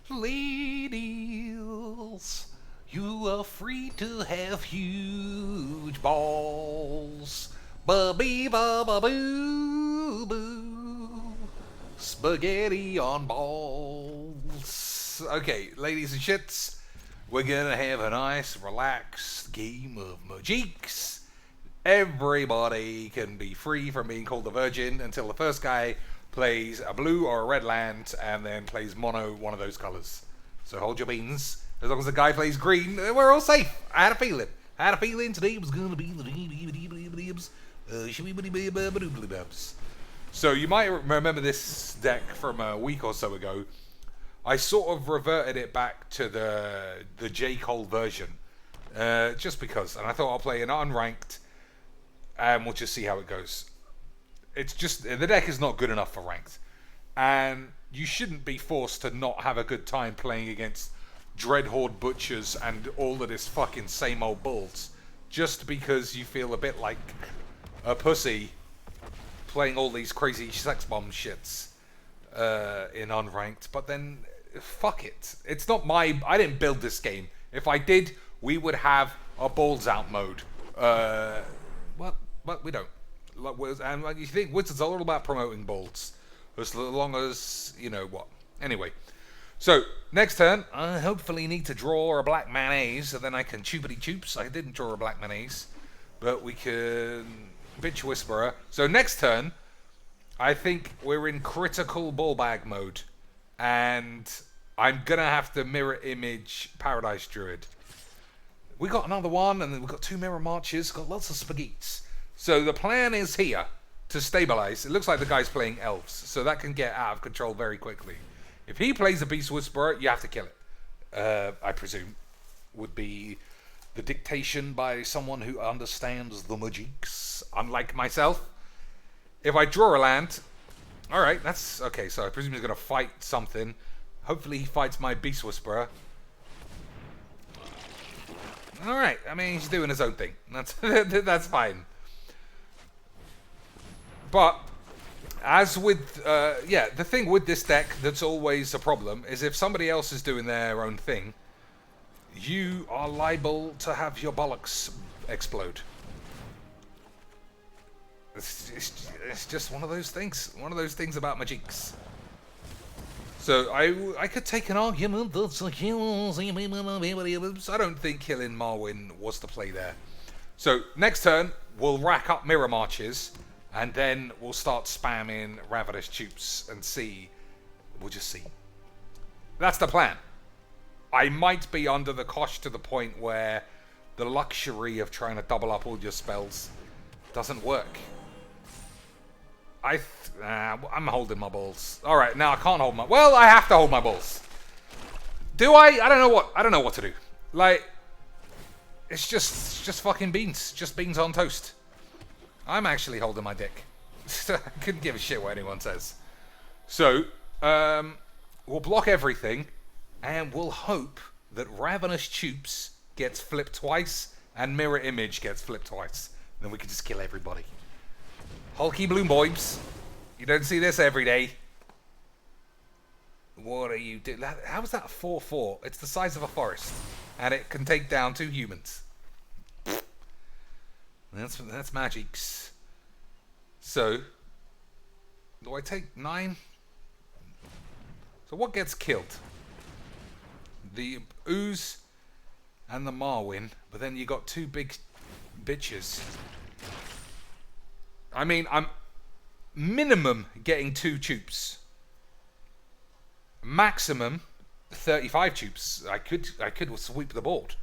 Ladies, you are free to have huge balls. Ba-bee ba-ba-boo boo. Spaghetti on balls. Okay, ladies and shits, we're gonna have a nice, relaxed game of Majiks. Everybody can be free from being called a virgin until the first guy plays a blue or a red land and then plays mono one of those colors. So hold your beans. As long as the guy plays green, we're all safe. I had a feeling. Today was going to be the So you might remember this deck from a week or so ago. I sort of reverted it back to the J. Cole version. Just because. And I thought I'll play an unranked and we'll just see how it goes. It's just, the deck is not good enough for ranked. And you shouldn't be forced to not have a good time playing against Dreadhorde Butchers and all of this fucking same old bulls. Just because you feel a bit like a pussy playing all these crazy sex bomb shits in unranked. But then, fuck it. It's not I didn't build this game. If I did, we would have a balls out mode. But we don't. And like, you think Wizards are all about promoting balls, as long as you know what. Anyway, so next turn, I hopefully need to draw a black mayonnaise, and then I can chupity choops. I didn't draw a black mayonnaise, but we can bitch whisperer. So next turn, I think we're in critical ball bag mode, and I'm gonna have to mirror image Paradise Druid. We got another one, and then we've got 2 mirror marches. Got lots of spaghettis. So the plan is here to stabilize. It looks like the guy's playing elves, so that can get out of control very quickly. If he plays a Beast Whisperer, you have to kill it. I presume would be the dictation by someone who understands the magics, unlike myself. If I draw a land, all right, that's okay. So I presume he's going to fight something. Hopefully he fights my Beast Whisperer. All right, I mean he's doing his own thing. That's fine. But, as with, the thing with this deck that's always a problem is if somebody else is doing their own thing, you are liable to have your bollocks explode. It's just one of those things. One of those things about Magics. So, I could take an argument that I don't think killing Marwyn was the play there. So, next turn, we'll rack up mirror marches. And then we'll start spamming Ravenous Chupes and see. We'll just see. That's the plan. I might be under the cosh to the point where the luxury of trying to double up all your spells doesn't work. I'm holding my balls. All right, now I can't hold my. Well, I have to hold my balls. Do I? I don't know what. I don't know what to do. Like, it's just fucking beans. Just beans on toast. I'm actually holding my dick. I couldn't give a shit what anyone says. So, we'll block everything, and we'll hope that Ravenous Chupes gets flipped twice, and Mirror Image gets flipped twice. Then we can just kill everybody. Hulky Bloom Boybs. You don't see this every day. What are you doing? How is that 4/4? It's the size of a forest, and it can take down 2 humans. That's magics. So, do I take 9? So what gets killed? The Ooze and the Marwyn, but then you got 2 big bitches. I mean, I'm minimum getting 2 Chupes. Maximum 35 Chupes. I could sweep the board.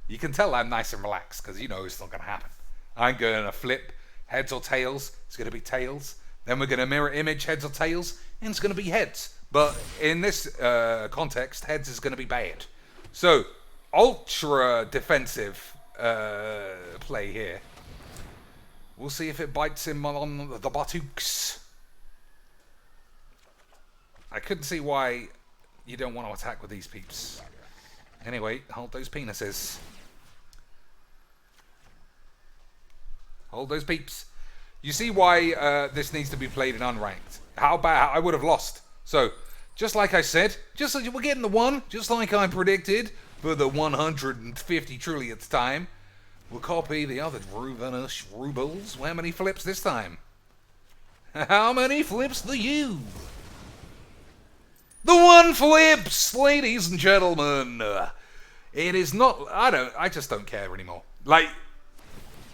You can tell I'm nice and relaxed because you know it's not going to happen. I'm going to flip heads or tails. It's going to be tails. Then we're going to mirror image heads or tails, and it's going to be heads. But in this context, heads is going to be bad. So, ultra defensive play here. We'll see if it bites him on the buttocks. I couldn't see why you don't want to attack with these peeps. Anyway, hold those penises. Hold those peeps. You see why this needs to be played in unranked. How bad I would have lost. So, Just like I said, we're getting the one, just like I predicted, for the 150 trillionth time. We'll copy the other Ravenous rubles. How many flips this time? How many flips the you? The one flips, ladies and gentlemen. It is not. I just don't care anymore. Like,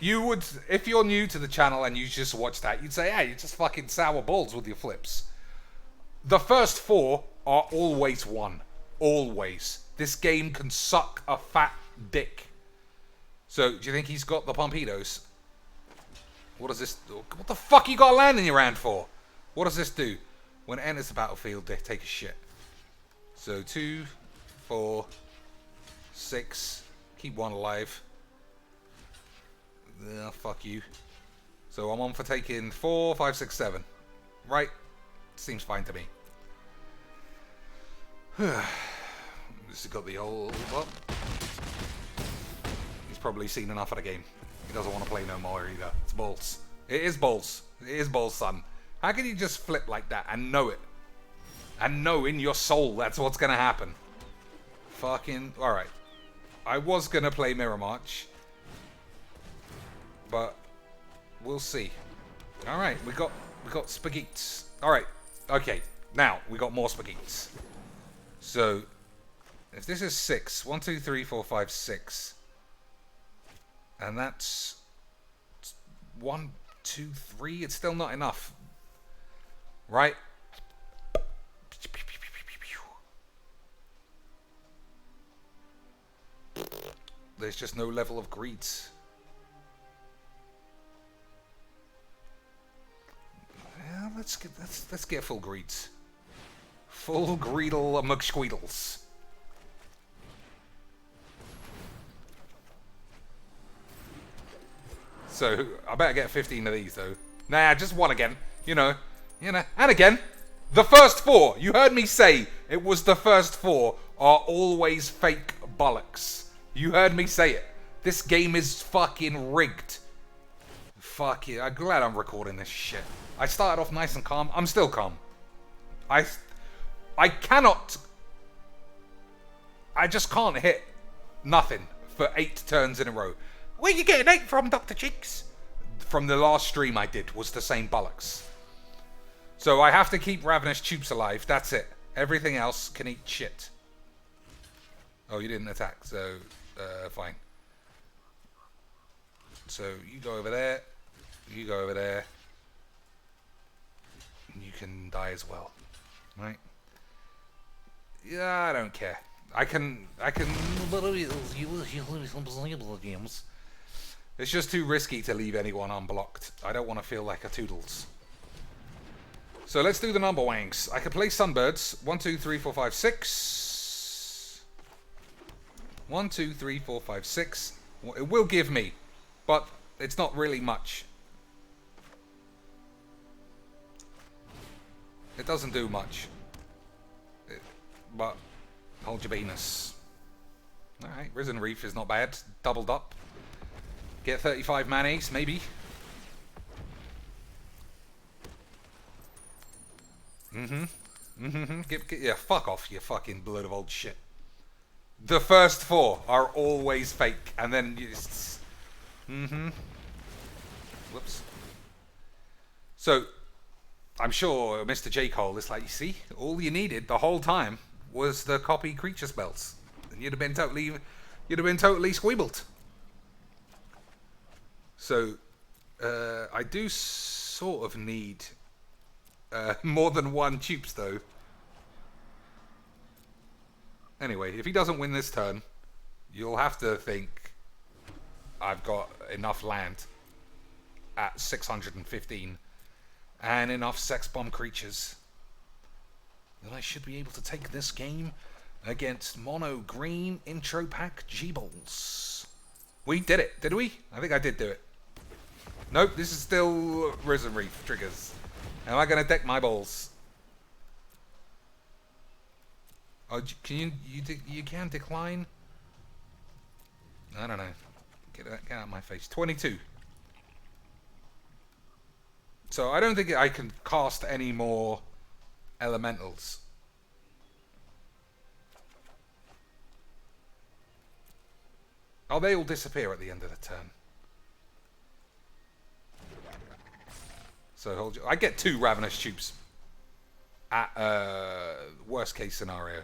you would, if you're new to the channel and you just watch that, you'd say, hey, you're just fucking sour balls with your flips. The first 4 are always one. Always. This game can suck a fat dick. So, do you think he's got the Pompidos? What does this do? What the fuck you got land in your hand for? What does this do? When it enters the battlefield, they take a shit. So, 2, 4, 6. Keep one alive. Fuck you. So, I'm on for taking 4, 5, 6, 7. Right? Seems fine to me. This has got the old... What? He's probably seen enough of the game. He doesn't want to play no more either. It's balls. It is balls. It is balls, son. How can you just flip like that and know it? And know in your soul that's what's going to happen. Fucking... Alright. I was going to play Mirror March. But... We'll see. Alright, we got spaghettis. Alright. Okay. Now, we got more spaghettis. So... If this is 6, 1, 2, 3, 4, 5, 6, and that's 1, 2, 3, it's still not enough, right? There's just no level of greed. Yeah, let's get full greeds. Full greedle McSqueedles. So, I better get 15 of these, though. Nah, just one again. You know. And again. The first 4. You heard me say it was the first 4 are always fake bollocks. You heard me say it. This game is fucking rigged. Fuck it. I'm glad I'm recording this shit. I started off nice and calm. I'm still calm. I cannot... I just can't hit nothing for 8 turns in a row. Where you getting 8 from, Dr. Cheeks? From the last stream I did was the same bollocks. So I have to keep Ravenous Chupes alive. That's it. Everything else can eat shit. Oh, you didn't attack, so fine. So you go over there. You go over there. And you can die as well. Right? Yeah, I don't care. I can... It's just too risky to leave anyone unblocked. I don't want to feel like a Toodles. So let's do the number wanks. I can play Sunbirds. 1, 2, 3, 4, 5, 6. 1, 2, 3, 4, 5, 6. It will give me, but it's not really much. It doesn't do much. But hold your penis. Alright, Risen Reef is not bad. Doubled up. Get 35 mayonnaise, maybe. Yeah, fuck off, you fucking blood of old shit. The first 4 are always fake, and then you just... Whoops. So, I'm sure Mr. J. Cole is like, you see, all you needed the whole time was the copy creature spells. And you'd have been totally squeebled. So, I do sort of need more than 1 Chupes, though. Anyway, if he doesn't win this turn, you'll have to think I've got enough land at 615 and enough sex bomb creatures that I should be able to take this game against mono green intro pack G-Balls. We did it, did we? I think I did do it. Nope, this is still Risen Reef triggers. Am I going to deck my balls? Oh, can you can decline? I don't know. Get out of my face. 22. So I don't think I can cast any more elementals. Oh, they all disappear at the end of the turn. So hold you. I get 2 Ravenous Chupes at worst case scenario.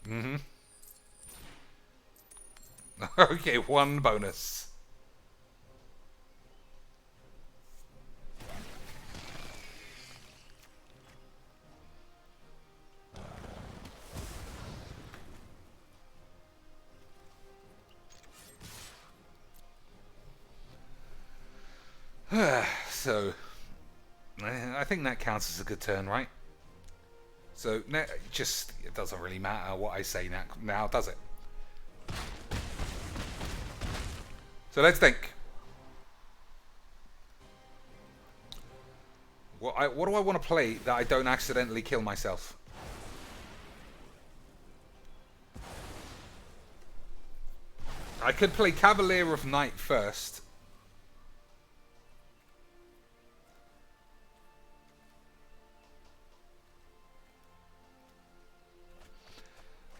Mm-hmm. Okay, 1 bonus. So, I think that counts as a good turn, right? So, just, it doesn't really matter what I say now, does it? So let's think. What do I want to play that I don't accidentally kill myself? I could play Cavalier of Night first.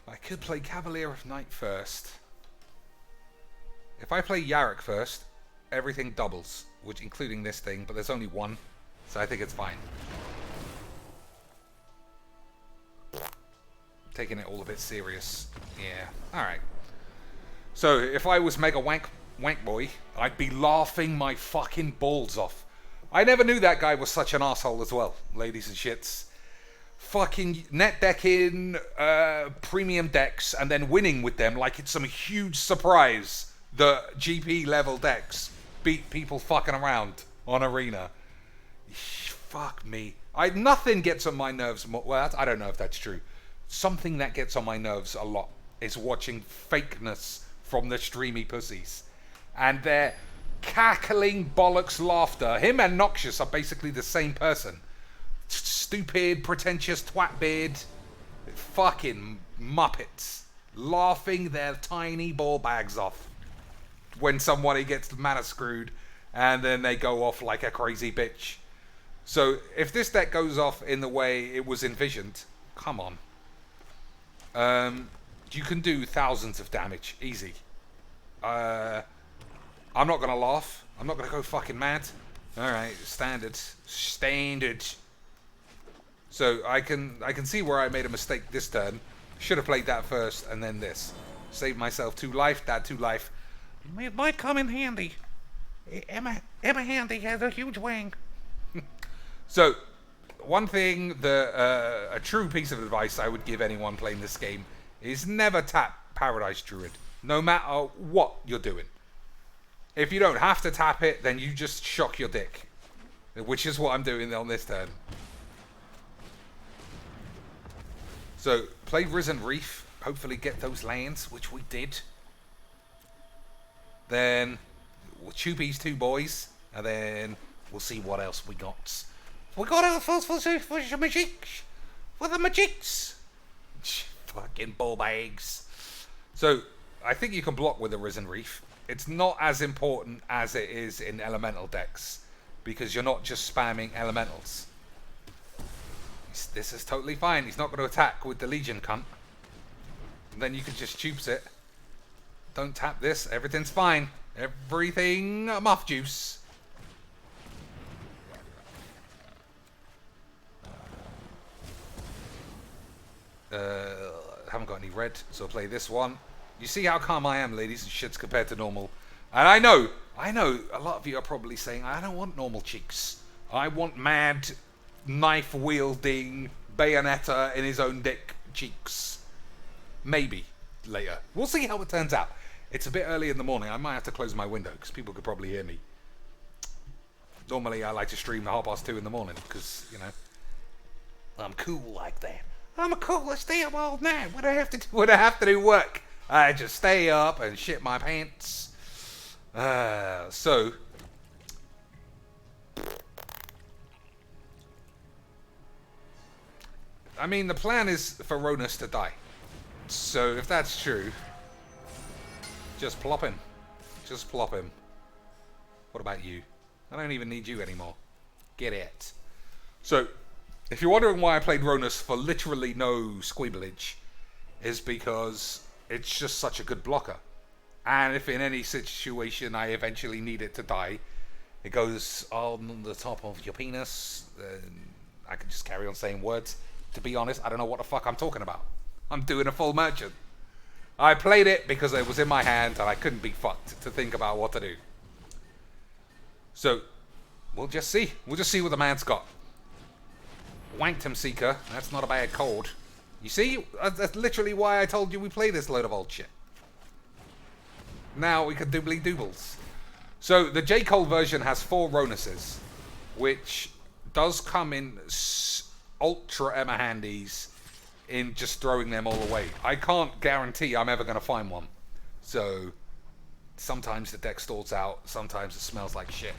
I could play Cavalier of Night first. If I play Yarok first, everything doubles, which including this thing, but there's only 1, so I think it's fine. Taking it all a bit serious. Yeah, alright. So, if I was Mega Wank Boy, I'd be laughing my fucking balls off. I never knew that guy was such an asshole as well, ladies and shits. Fucking net decking premium decks and then winning with them like it's some huge surprise. The GP level decks beat people fucking around on Arena. Fuck me. Nothing gets on my nerves more. Well, I don't know if that's true. Something that gets on my nerves a lot is watching fakeness from the streamy pussies. And their cackling bollocks laughter. Him and Noxious are basically the same person. Stupid, pretentious twat beard. Fucking muppets. Laughing their tiny ball bags off when somebody gets mana screwed and then they go off like a crazy bitch. So if this deck goes off in the way it was envisioned, come on. You can do thousands of damage, easy. I'm not gonna laugh. I'm not gonna go fucking mad. Alright, standard. So I can see where I made a mistake this turn. Should have played that first and then this. Saved myself 2 life, that 2 life. It might come in handy. Emma Handy has a huge wing. So, one thing, a true piece of advice I would give anyone playing this game is never tap Paradise Druid, no matter what you're doing. If you don't have to tap it, then you just shock your dick, which is what I'm doing on this turn. So, play Risen Reef, hopefully get those lands, which we did. Then we'll Chupes 2 boys, and then we'll see what else we got. We got our first for the magics. For the magics. Fucking ball bags. So, I think you can block with a Risen Reef. It's not as important as it is in elemental decks, because you're not just spamming elementals. This is totally fine. He's not going to attack with the Legion cunt. And then you can just Chupes it. Don't tap this. Everything's fine. Everything muff juice. Haven't got any red, so I'll play this one. You see how calm I am, ladies and shits, compared to normal. And I know, a lot of you are probably saying, I don't want normal cheeks. I want mad, knife-wielding, Bayonetta in his own dick cheeks. Maybe later. We'll see how it turns out. It's a bit early in the morning. I might have to close my window because people could probably hear me. Normally, I like to stream at 2:30 in the morning because, you know, I'm cool like that. I'm a coolest damn old man. What I have to do when I have to do work, I just stay up and shit my pants. So, I mean, the plan is for Rhonas to die. So, if that's true, just plop him. Just plop him. What about you? I don't even need you anymore. Get it. So, If you're wondering why I played Rhonas for literally no squeeblage, is because it's just such a good blocker. And if in any situation I eventually need it to die, it goes on the top of your penis. I can just carry on saying words. To be honest, I don't know what the fuck I'm talking about. I'm doing a full merchant. I played it because it was in my hand and I couldn't be fucked to think about what to do. So, we'll just see. We'll just see what the man's got. Wanktum Seeker, that's not a bad code. You see? That's literally why I told you we play this load of old shit. Now we can doobly doobles. So the J. Cole version has 4 Rhonases, which does come in ultra Emma handies in just throwing them all away. I can't guarantee I'm ever going to find one. So sometimes the deck stalls out, sometimes it smells like shit.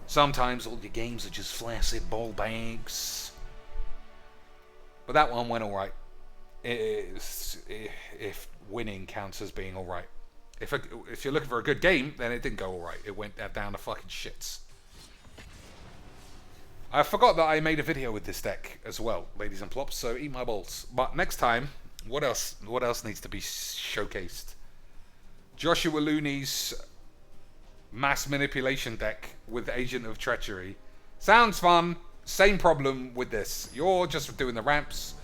Sometimes all your games are just flaccid ball bags. But that one went alright. If winning counts as being alright. If you're looking for a good game, then it didn't go alright. It went down to fucking shits. I forgot that I made a video with this deck as well, ladies and plops, so eat my balls. But next time, what else needs to be showcased? Joshua Looney's mass manipulation deck with Agent of Treachery. Sounds fun. Same problem with this. You're just doing the ramps.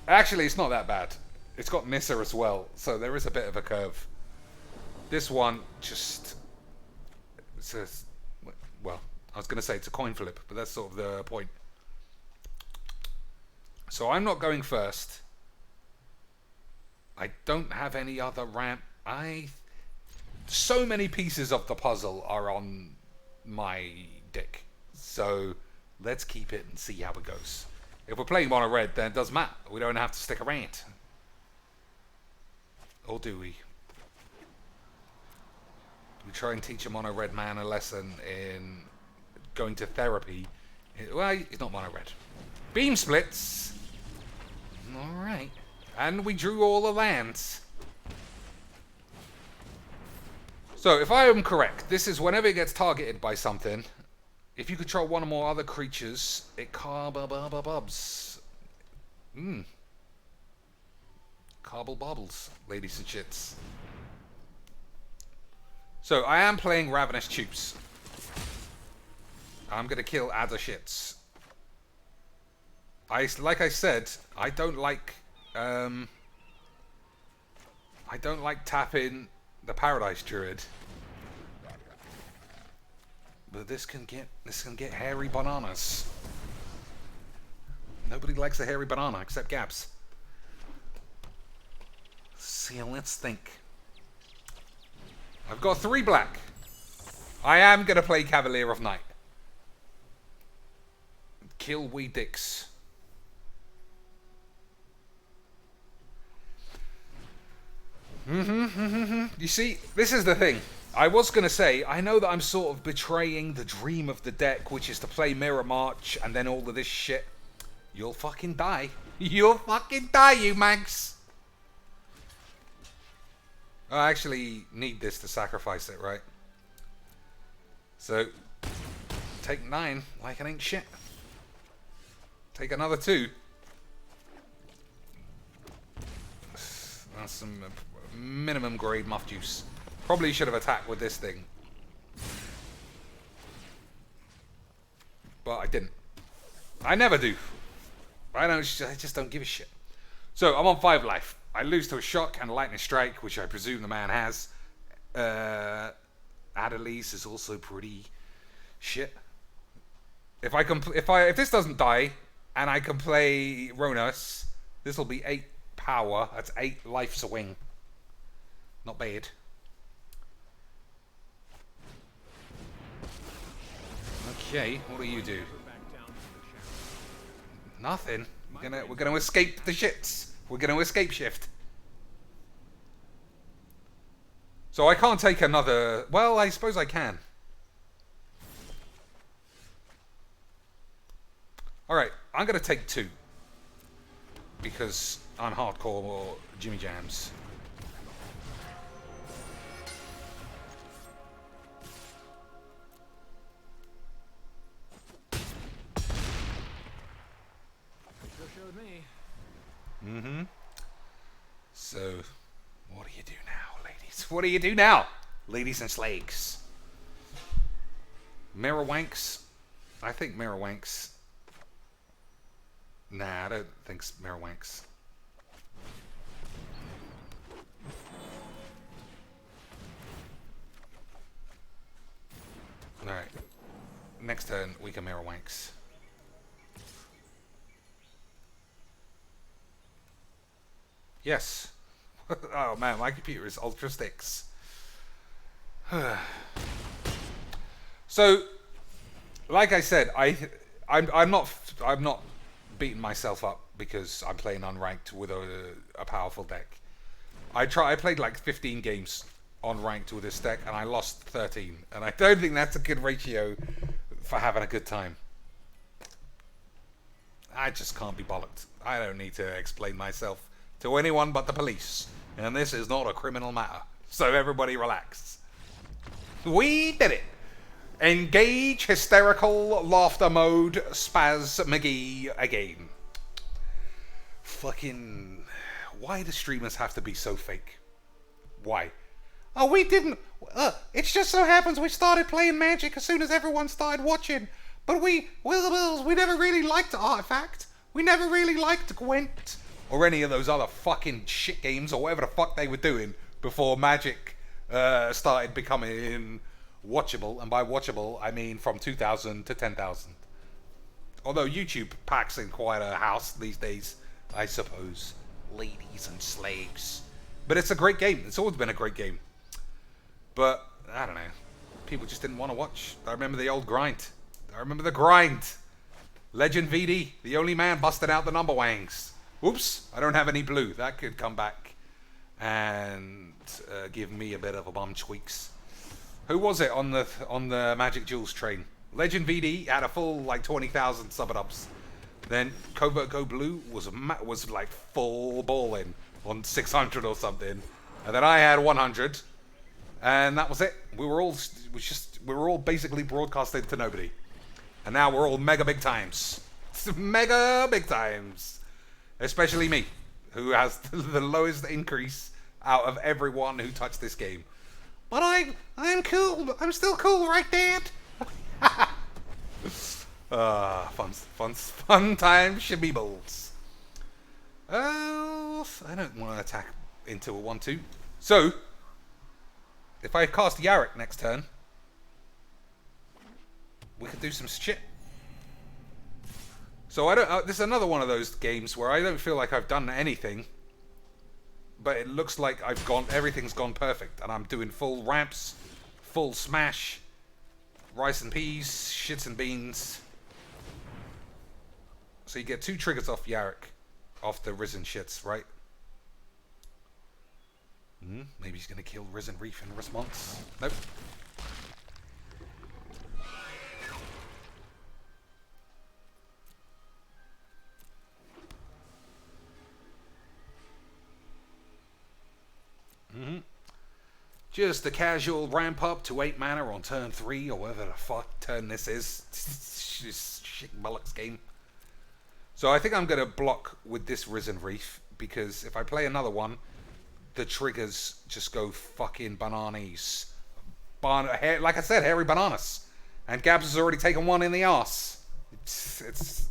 Actually, it's not that bad. It's got Nissa as well, so there is a bit of a curve. This one just... well, I was going to say it's a coin flip, but that's sort of the point. So I'm not going first. I don't have any other ramp. So many pieces of the puzzle are on my dick. So let's keep it and see how it goes. If we're playing mono red, then it doesn't matter. We don't have to stick around. Or do we? We try and teach a mono red man a lesson in going to therapy. Well, it's not mono red. Beam splits. Alright. And we drew all the lands. So, if I am correct, this is whenever it gets targeted by something, if you control one or more other creatures, it carbubs. Cobble bobbles, ladies and shits. So, I am playing Ravenous Chupes. I'm gonna kill other shits. Like I said, I don't like tapping the Paradise Druid. But this can get hairy bananas. Nobody likes a hairy banana except Gabs. See, let's think. I've got 3 black. I am gonna play Cavalier of Night. Kill wee dicks. You see, this is the thing. I was going to say, I know that I'm sort of betraying the dream of the deck, which is to play Mirror March and then all of this shit. You'll fucking die. You'll fucking die, you manx. I actually need this to sacrifice it, right? So, take 9 like it ain't shit. Take another 2. That's some minimum grade muff juice. Probably should have attacked with this thing. But I didn't. I never do. I just don't give a shit. So, I'm on 5 life. I lose to a shock and a lightning strike, which I presume the man has. Adelies is also pretty shit. If this doesn't die and I can play Rhonas, this will be 8 power. That's 8 life swing. Not bad. Okay, what do you do? Nothing. We're gonna escape the shits. We're gonna escape shift. So I can't take another... Well, I suppose I can. Alright, I'm gonna take 2. Because I'm hardcore or Jimmy Jams. me. Mm-hmm. So, what do you do now, ladies? What do you do now, ladies and slags? Mirror Wanks? I think Mirror Wanks. Nah, I don't think Mirror Wanks. Alright. Next turn, we can Mirror Wanks. Yes. Oh man, my computer is ultra sticks. So, like I said, I'm not beating myself up because I'm playing unranked with a powerful deck. I played like 15 games on ranked with this deck, and I lost 13. And I don't think that's a good ratio for having a good time. I just can't be bollocked. I don't need to explain myself to anyone but the police. And this is not a criminal matter. So everybody relax. We did it. Engage hysterical laughter mode Spaz McGee again. Fucking... Why do streamers have to be so fake? Why? Oh, we didn't... it just so happens we started playing Magic as soon as everyone started watching. But we never really liked Artifact. We never really liked Gwent. Or any of those other fucking shit games or whatever the fuck they were doing before Magic started becoming watchable. And by watchable, I mean from 2,000 to 10,000. Although YouTube packs in quite a house these days, I suppose. Ladies and slaves. But it's a great game. It's always been a great game. But, I don't know. People just didn't want to watch. I remember the old grind. I remember the grind. Legend VD. The only man busting out the number wangs. Oops. I don't have any blue. That could come back and give me a bit of a bum tweaks. Who was it on the Magic Jewels train? Legend VD had a full like 20,000 sub-ups. Then Covert Go Blue was like full balling on 600 or something, and then I had 100, and that was it. We were all basically broadcasted to nobody, and now we're all mega big times, mega big times, especially me, who has the lowest increase out of everyone who touched this game. But I'm cool. I'm still cool, right, Dad? Fun time shibibbles. I don't want to attack into a 1-2. So, if I cast Yarok next turn, we could do some shit. So this is another one of those games where I don't feel like I've done anything, but it looks like everything's gone perfect, and I'm doing full ramps, full smash, rice and peas, shits and beans. So you get 2 triggers off Yarok, off the Risen shits, right? Maybe he's going to kill Risen Reef in response. Nope. Just a casual ramp up to 8 mana on turn 3, or whatever the fuck turn this is. Just shit bollocks game. So I think I'm going to block with this Risen Reef, because if I play another one, the triggers just go fucking bananas. Like I said, hairy bananas. And Gabs has already taken one in the arse.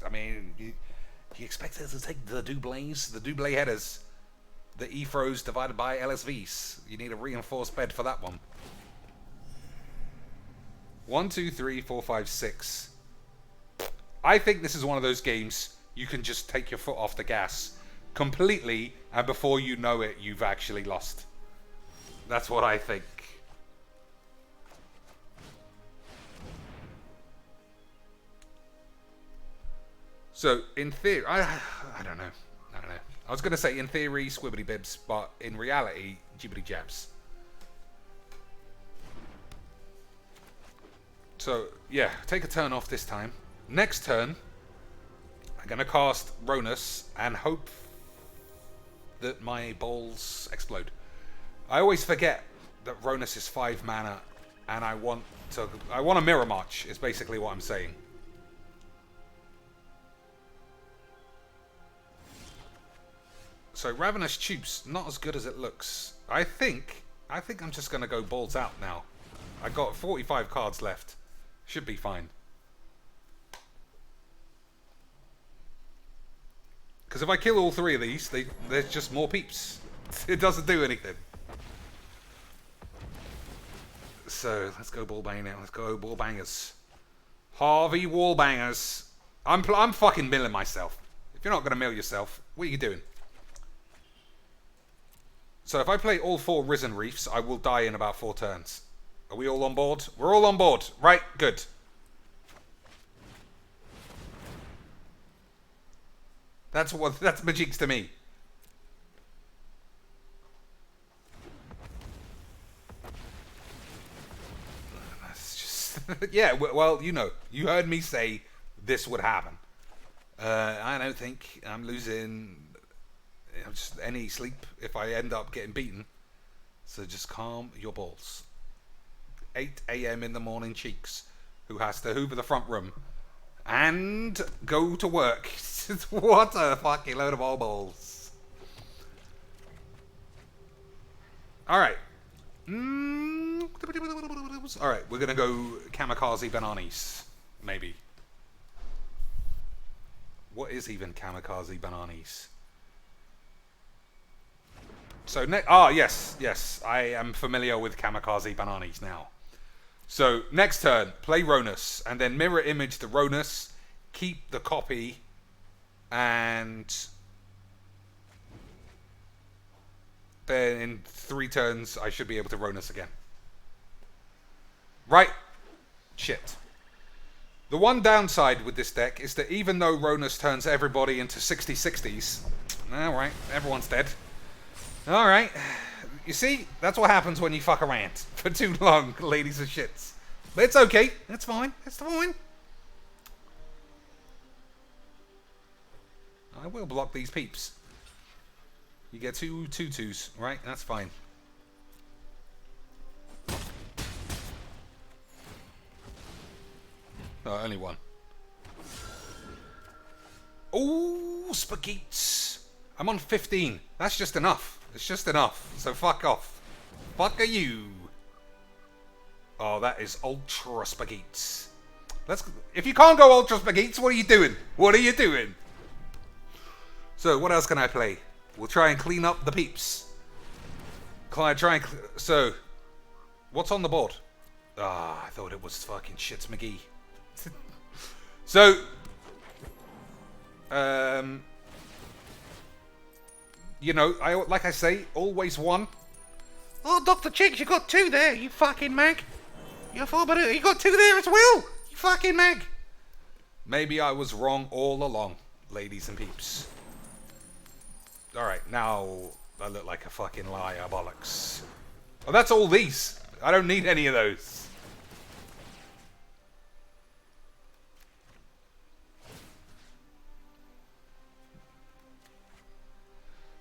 I mean, you expect us to take the Doublé headers. The Ephros divided by LSVs. You need a reinforced bed for that one. 1, 2, 3, 4, 5, 6. I think this is one of those games you can just take your foot off the gas completely, and before you know it, you've actually lost. That's what I think. So, in theory, I don't know. I was going to say, in theory, squibbity bibs, but in reality, jibbity jabs. So, yeah, take a turn off this time. Next turn, I'm going to cast Rhonas and hope that my balls explode. I always forget that Rhonas is 5 mana, and I want a Mirror March, is basically what I'm saying. So Ravenous Chupes, not as good as it looks. I think I'm just gonna go balls out now. I got 45 cards left. Should be fine. Because if I kill all 3 of these, there's just more peeps. It doesn't do anything. So let's go ball bang now. Let's go ball bangers. Harvey wall bangers. I'm fucking milling myself. If you're not gonna mill yourself, what are you doing? So if I play all 4 Risen Reefs, I will die in about 4 turns. Are we all on board? We're all on board. Right, good. That's Magic's to me. That's just... yeah, well, you know. You heard me say this would happen. I don't think I'm losing... just any sleep if I end up getting beaten. So just calm your balls. 8 a.m. in the morning cheeks, who has to hoover the front room and go to work. What a fucking load of old balls. Alright. Alright, we're gonna go Kamikaze Bananas. Maybe. What is even Kamikaze Bananas? So, yes, I am familiar with Kamikaze Bananas now. So, next turn, play Rhonas, and then mirror image the Rhonas, keep the copy, and then in 3 turns, I should be able to Rhonas again. Right? Shit. The one downside with this deck is that even though Rhonas turns everybody into 60/60s, alright, everyone's dead. Alright. You see, that's what happens when you fuck around for too long, ladies and shits. But it's okay. It's fine. It's fine. I will block these peeps. You get 2 2/2s, right? That's fine. Oh, only 1. Oh, spaghettis. I'm on 15. That's just enough. It's just enough. So fuck off. Fuck are you. Oh, that is ultra spaghettis. If you can't go ultra spaghettis, what are you doing? What are you doing? So what else can I play? We'll try and clean up the peeps. So, what's on the board? Ah, I thought it was fucking Shits McGee. So, you know, like I say, always 1. Oh, Dr. Chiggs, you got 2 there, you fucking mag. You got 2 there as well, you fucking mag. Maybe I was wrong all along, ladies and peeps. Alright, now I look like a fucking liar, bollocks. Oh, that's all these. I don't need any of those.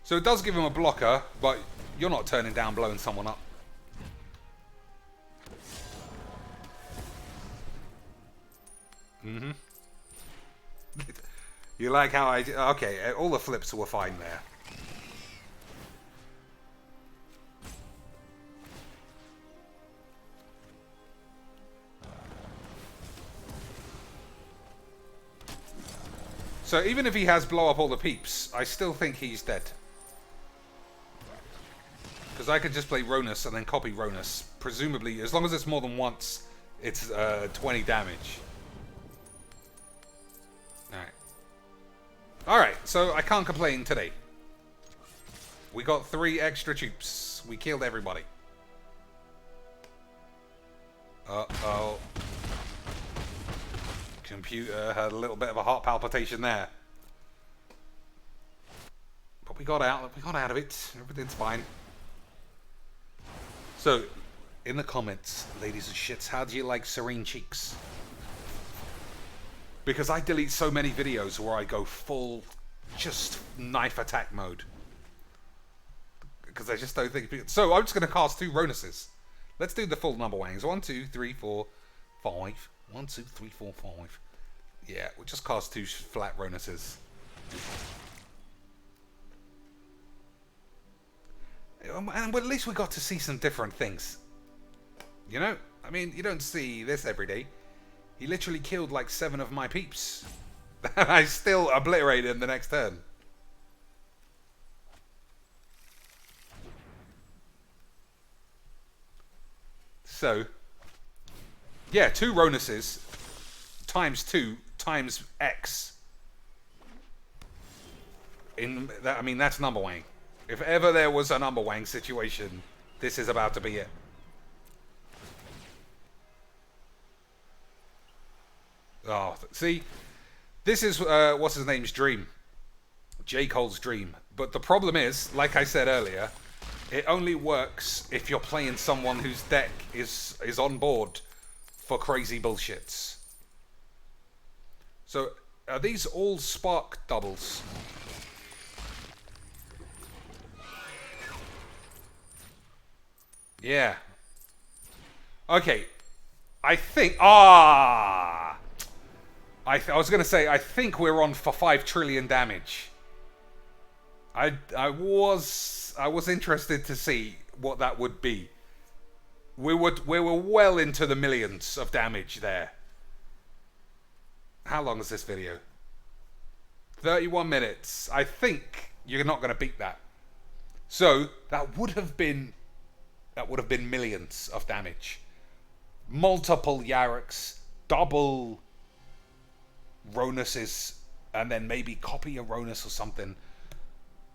So it does give him a blocker, but you're not turning down blowing someone up. Mm-hmm. You like how I... Okay, all the flips were fine there. So even if he has blow up all the peeps, I still think he's dead. Because I could just play Rhonas and then copy Rhonas. Presumably, as long as it's more than once, it's 20 damage. Alright. Alright, so I can't complain today. We got 3 extra Chupes. We killed everybody. Uh-oh. Computer had a little bit of a heart palpitation there. But we got out of it. Everything's fine. So, in the comments, ladies and shits, how do you like Serene Cheeks? Because I delete so many videos where I go full, just knife attack mode. Because I just don't think... So, I'm just going to cast 2 Rhonases. Let's do the full number wangs. 1, 2, 3, 4, 5. 1, 2, 3, 4, 5. Yeah, we'll just cast 2 flat Rhonases. And at least we got to see some different things. You know? I mean, you don't see this every day. He literally killed like 7 of my peeps. And I still obliterated him the next turn. So, yeah, 2 Rhonases times 2 times X. In that, I mean, that's number wang. If ever there was a number wang situation, this is about to be it. Oh, see, this is what's his name's dream, J. Cole's dream. But the problem is, like I said earlier, it only works if you're playing someone whose deck is on board for crazy bullshits. So, are these all spark doubles? Yeah. Okay. I think... I was going to say, I think we're on for 5 trillion damage. I was interested to see what that would be. We were well into the millions of damage there. How long is this video? 31 minutes. I think you're not going to beat that. So that would have been millions of damage. Multiple Yaroks, double Rhonases, and then maybe copy a Rhonas or something.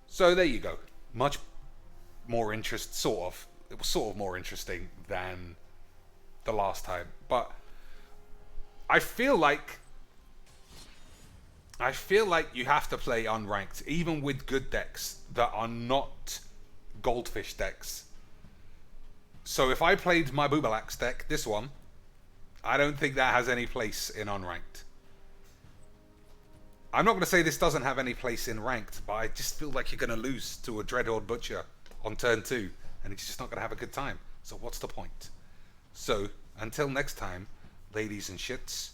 So there you go. Much more interest, sort of. It was sort of more interesting than the last time. But I feel like you have to play unranked, even with good decks that are not Goldfish decks. So if I played my Boobalax deck, this one, I don't think that has any place in unranked. I'm not going to say this doesn't have any place in ranked, but I just feel like you're going to lose to a Dreadhorde Butcher on turn 2, and you're just not going to have a good time. So what's the point? So, until next time, ladies and shits,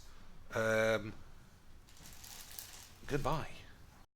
goodbye.